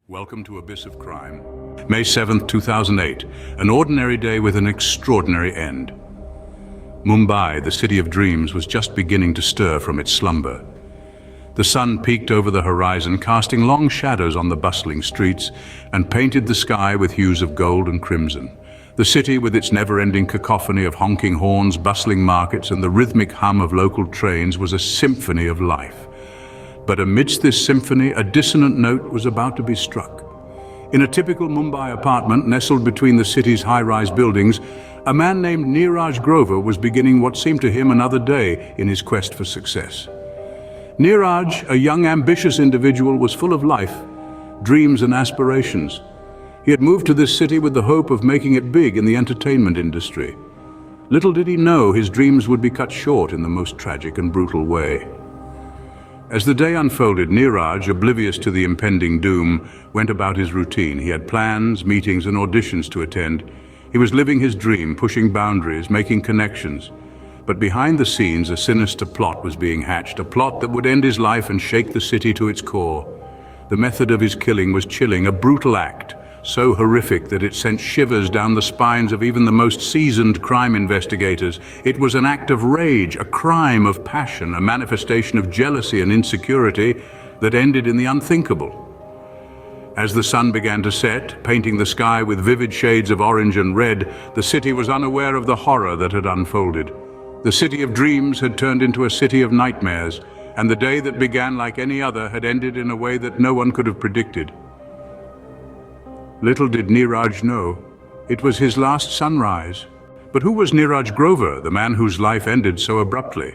Welcome to Abyss of Crime. May 7th, 2008, an ordinary day with an extraordinary end. Mumbai, the city of dreams, was just beginning to stir from its slumber. The sun peeked over the horizon, casting long shadows on the bustling streets, and painted the sky with hues of gold and crimson. The city, with its never-ending cacophony of honking horns, bustling markets, and the rhythmic hum of local trains, was a symphony of life. But amidst this symphony, a dissonant note was about to be struck. In a typical Mumbai apartment nestled between the city's high-rise buildings, a man named Neeraj Grover was beginning what seemed to him another day in his quest for success. Neeraj, a young, ambitious individual, was full of life, dreams and aspirations. He had moved to this city with the hope of making it big in the entertainment industry. Little did he know his dreams would be cut short in the most tragic and brutal way. As the day unfolded, Neeraj, oblivious to the impending doom, went about his routine. He had plans, meetings and auditions to attend. He was living his dream, pushing boundaries, making connections. But behind the scenes, a sinister plot was being hatched, a plot that would end his life and shake the city to its core. The method of his killing was chilling, a brutal act, so horrific that it sent shivers down the spines of even the most seasoned crime investigators. It was an act of rage, a crime of passion, a manifestation of jealousy and insecurity that ended in the unthinkable. As the sun began to set, painting the sky with vivid shades of orange and red, the city was unaware of the horror that had unfolded. The city of dreams had turned into a city of nightmares, and the day that began like any other had ended in a way that no one could have predicted. Little did Neeraj know, it was his last sunrise. But who was Neeraj Grover, the man whose life ended so abruptly?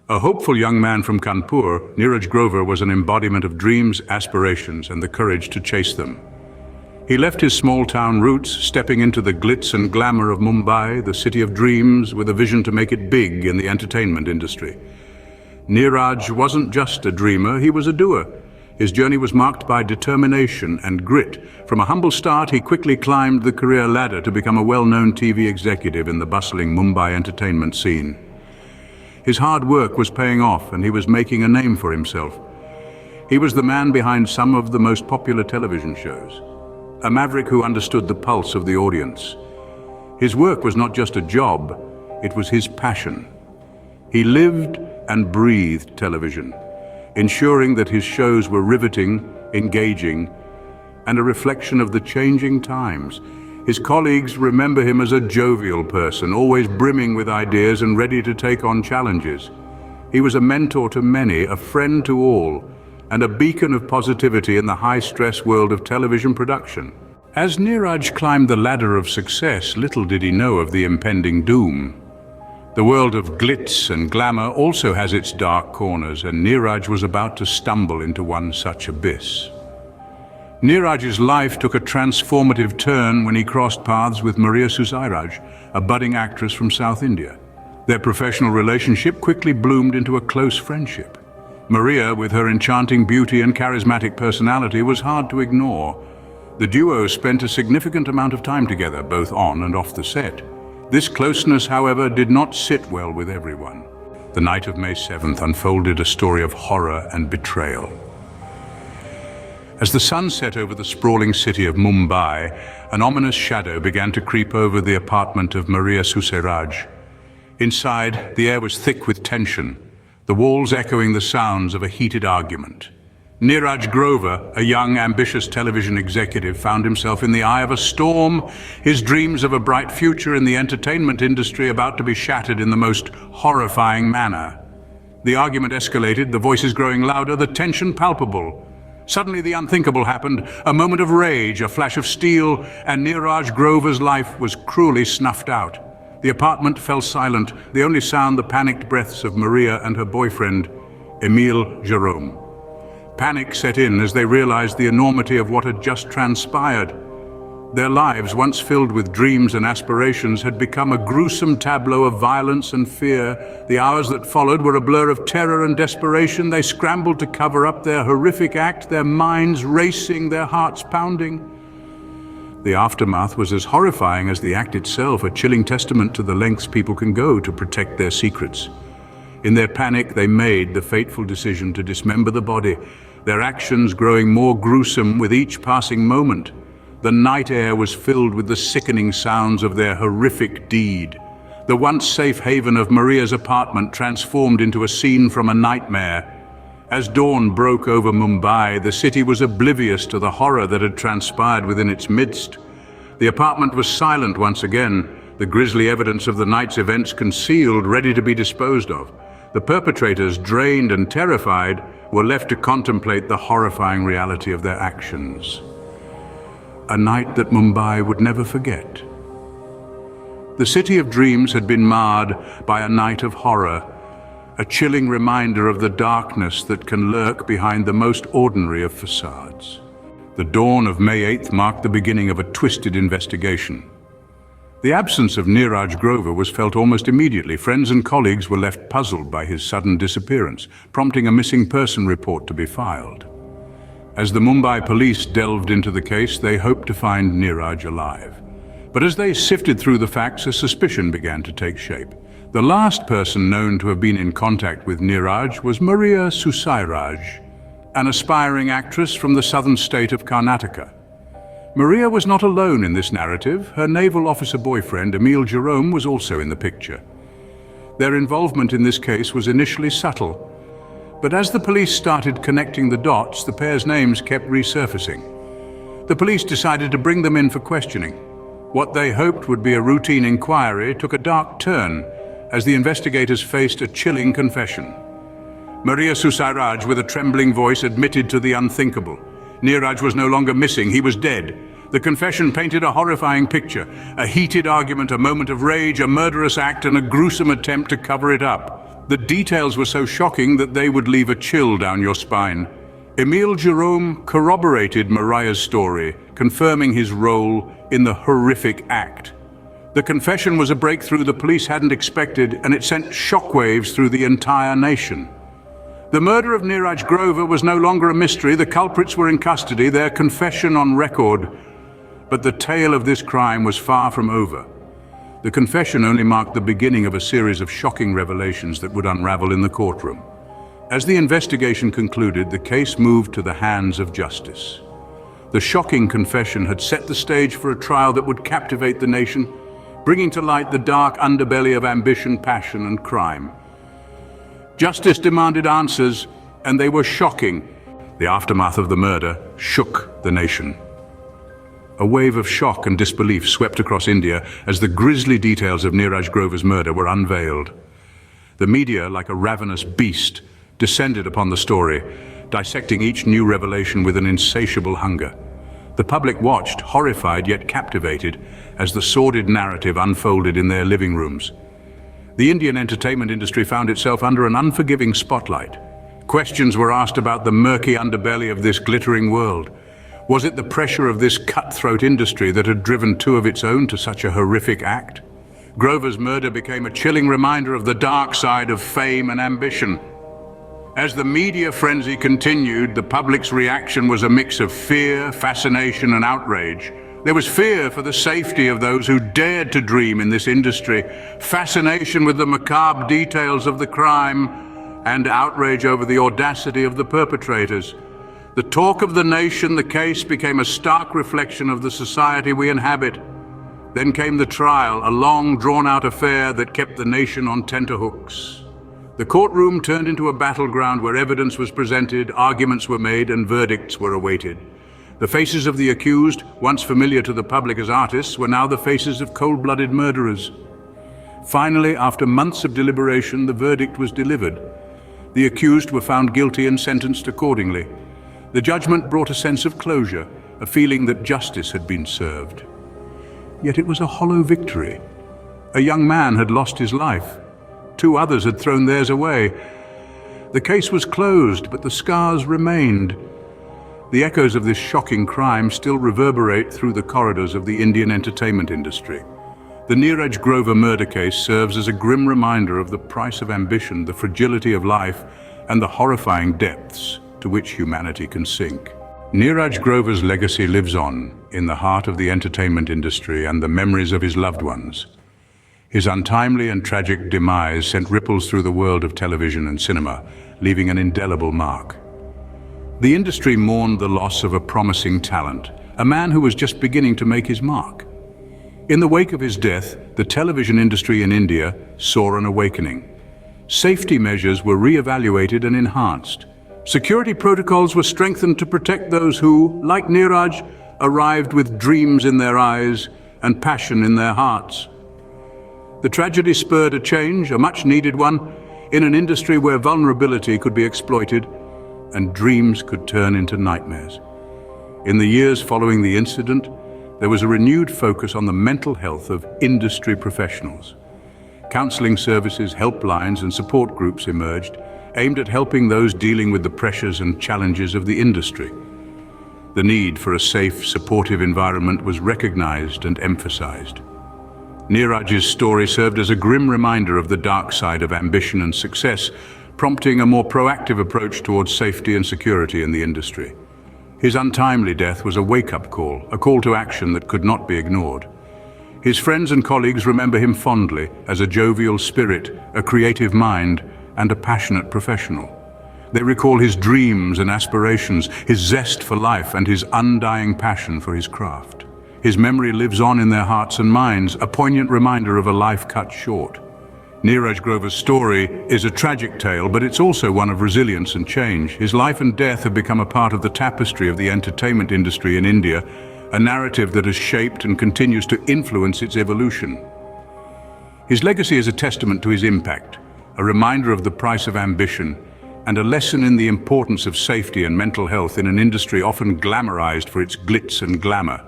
A hopeful young man from Kanpur, Neeraj Grover was an embodiment of dreams, aspirations, and the courage to chase them. He left his small-town roots, stepping into the glitz and glamour of Mumbai, the city of dreams, with a vision to make it big in the entertainment industry. Neeraj wasn't just a dreamer, he was a doer. His journey was marked by determination and grit. From a humble start, he quickly climbed the career ladder to become a well-known TV executive in the bustling Mumbai entertainment scene. His hard work was paying off, and he was making a name for himself. He was the man behind some of the most popular television shows, a maverick who understood the pulse of the audience. His work was not just a job, it was his passion. He lived and breathed television, ensuring that his shows were riveting, engaging, and a reflection of the changing times. His colleagues remember him as a jovial person, always brimming with ideas and ready to take on challenges. He was a mentor to many, a friend to all, and a beacon of positivity in the high-stress world of television production. As Neeraj climbed the ladder of success, little did he know of the impending doom. The world of glitz and glamour also has its dark corners, and Neeraj was about to stumble into one such abyss. Neeraj's life took a transformative turn when he crossed paths with Maria Susairaj, a budding actress from South India. Their professional relationship quickly bloomed into a close friendship. Maria, with her enchanting beauty and charismatic personality, was hard to ignore. The duo spent a significant amount of time together, both on and off the set. This closeness, however, did not sit well with everyone. The night of May 7th unfolded a story of horror and betrayal. As the sun set over the sprawling city of Mumbai, an ominous shadow began to creep over the apartment of Maria Susairaj. Inside, the air was thick with tension, the walls echoing the sounds of a heated argument. Neeraj Grover, a young, ambitious television executive, found himself in the eye of a storm, his dreams of a bright future in the entertainment industry about to be shattered in the most horrifying manner. The argument escalated, the voices growing louder, the tension palpable. Suddenly the unthinkable happened, a moment of rage, a flash of steel, and Neeraj Grover's life was cruelly snuffed out. The apartment fell silent, the only sound the panicked breaths of Maria and her boyfriend, Emile Jerome. Panic set in as they realized the enormity of what had just transpired. Their lives, once filled with dreams and aspirations, had become a gruesome tableau of violence and fear. The hours that followed were a blur of terror and desperation. They scrambled to cover up their horrific act, their minds racing, their hearts pounding. The aftermath was as horrifying as the act itself, a chilling testament to the lengths people can go to protect their secrets. In their panic, they made the fateful decision to dismember the body their actions growing more gruesome with each passing moment. The night air was filled with the sickening sounds of their horrific deed. The once safe haven of Maria's apartment transformed into a scene from a nightmare. As dawn broke over Mumbai, the city was oblivious to the horror that had transpired within its midst. The apartment was silent once again, the grisly evidence of the night's events concealed, ready to be disposed of. The perpetrators, drained and terrified, were left to contemplate the horrifying reality of their actions. A night that Mumbai would never forget. The city of dreams had been marred by a night of horror, a chilling reminder of the darkness that can lurk behind the most ordinary of facades. The dawn of May 8th marked the beginning of a twisted investigation. The absence of Neeraj Grover was felt almost immediately. Friends and colleagues were left puzzled by his sudden disappearance, prompting a missing person report to be filed. As the Mumbai police delved into the case, they hoped to find Neeraj alive. But as they sifted through the facts, a suspicion began to take shape. The last person known to have been in contact with Neeraj was Maria Susairaj, an aspiring actress from the southern state of Karnataka. Maria was not alone in this narrative. Her naval officer boyfriend, Emil Jerome, was also in the picture. Their involvement in this case was initially subtle, but as the police started connecting the dots, the pair's names kept resurfacing. The police decided to bring them in for questioning. What they hoped would be a routine inquiry took a dark turn as the investigators faced a chilling confession. Maria Susairaj, with a trembling voice, admitted to the unthinkable. Neeraj was no longer missing, he was dead. The confession painted a horrifying picture, a heated argument, a moment of rage, a murderous act, and a gruesome attempt to cover it up. The details were so shocking that they would leave a chill down your spine. Emil Jerome corroborated Maria's story, confirming his role in the horrific act. The confession was a breakthrough the police hadn't expected, and it sent shockwaves through the entire nation. The murder of Neeraj Grover was no longer a mystery. The culprits were in custody, their confession on record. But the tale of this crime was far from over. The confession only marked the beginning of a series of shocking revelations that would unravel in the courtroom. As the investigation concluded, the case moved to the hands of justice. The shocking confession had set the stage for a trial that would captivate the nation, bringing to light the dark underbelly of ambition, passion, and crime. Justice demanded answers, and they were shocking. The aftermath of the murder shook the nation. A wave of shock and disbelief swept across India as the grisly details of Neeraj Grover's murder were unveiled. The media, like a ravenous beast, descended upon the story, dissecting each new revelation with an insatiable hunger. The public watched, horrified yet captivated, as the sordid narrative unfolded in their living rooms. The Indian entertainment industry found itself under an unforgiving spotlight. Questions were asked about the murky underbelly of this glittering world. Was it the pressure of this cutthroat industry that had driven two of its own to such a horrific act? Grover's murder became a chilling reminder of the dark side of fame and ambition. As the media frenzy continued, the public's reaction was a mix of fear, fascination, and outrage. There was fear for the safety of those who dared to dream in this industry, fascination with the macabre details of the crime, and outrage over the audacity of the perpetrators. The talk of the nation, the case, became a stark reflection of the society we inhabit. Then came the trial, a long, drawn-out affair that kept the nation on tenterhooks. The courtroom turned into a battleground where evidence was presented, arguments were made, and verdicts were awaited. The faces of the accused, once familiar to the public as artists, were now the faces of cold-blooded murderers. Finally, after months of deliberation, the verdict was delivered. The accused were found guilty and sentenced accordingly. The judgment brought a sense of closure, a feeling that justice had been served. Yet it was a hollow victory. A young man had lost his life. Two others had thrown theirs away. The case was closed, but the scars remained. The echoes of this shocking crime still reverberate through the corridors of the Indian entertainment industry. The Neeraj Grover murder case serves as a grim reminder of the price of ambition, the fragility of life, and the horrifying depths to which humanity can sink. Neeraj Grover's legacy lives on in the heart of the entertainment industry and the memories of his loved ones. His untimely and tragic demise sent ripples through the world of television and cinema, leaving an indelible mark. The industry mourned the loss of a promising talent, a man who was just beginning to make his mark. In the wake of his death, the television industry in India saw an awakening. Safety measures were re-evaluated and enhanced. Security protocols were strengthened to protect those who, like Neeraj, arrived with dreams in their eyes and passion in their hearts. The tragedy spurred a change, a much-needed one, in an industry where vulnerability could be exploited and dreams could turn into nightmares. In the years following the incident, there was a renewed focus on the mental health of industry professionals. Counseling services, helplines, and support groups emerged, aimed at helping those dealing with the pressures and challenges of the industry. The need for a safe, supportive environment was recognized and emphasized. Neeraj's story served as a grim reminder of the dark side of ambition and success, prompting a more proactive approach towards safety and security in the industry. His untimely death was a wake-up call, a call to action that could not be ignored. His friends and colleagues remember him fondly as a jovial spirit, a creative mind, and a passionate professional. They recall his dreams and aspirations, his zest for life, and his undying passion for his craft. His memory lives on in their hearts and minds, a poignant reminder of a life cut short. Neeraj Grover's story is a tragic tale, but it's also one of resilience and change. His life and death have become a part of the tapestry of the entertainment industry in India, a narrative that has shaped and continues to influence its evolution. His legacy is a testament to his impact, a reminder of the price of ambition, and a lesson in the importance of safety and mental health in an industry often glamorized for its glitz and glamour.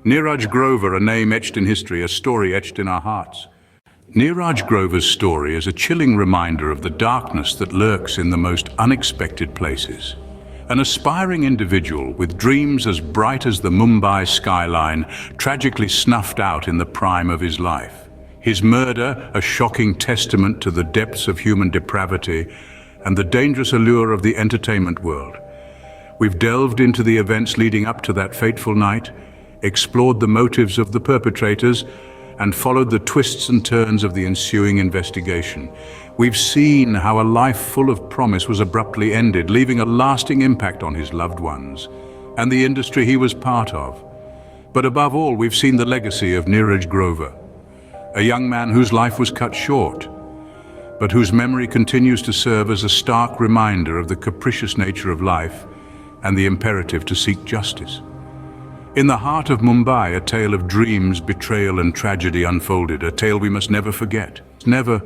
Neeraj Grover, a name etched in history, a story etched in our hearts. Neeraj Grover's story is a chilling reminder of the darkness that lurks in the most unexpected places. An aspiring individual with dreams as bright as the Mumbai skyline, tragically snuffed out in the prime of his life. His murder, a shocking testament to the depths of human depravity and the dangerous allure of the entertainment world. We've delved into the events leading up to that fateful night, explored the motives of the perpetrators, and followed the twists and turns of the ensuing investigation. We've seen how a life full of promise was abruptly ended, leaving a lasting impact on his loved ones and the industry he was part of. But above all, we've seen the legacy of Neeraj Grover, a young man whose life was cut short, but whose memory continues to serve as a stark reminder of the capricious nature of life and the imperative to seek justice. In the heart of Mumbai, a tale of dreams, betrayal, and tragedy unfolded, a tale we must never forget. Never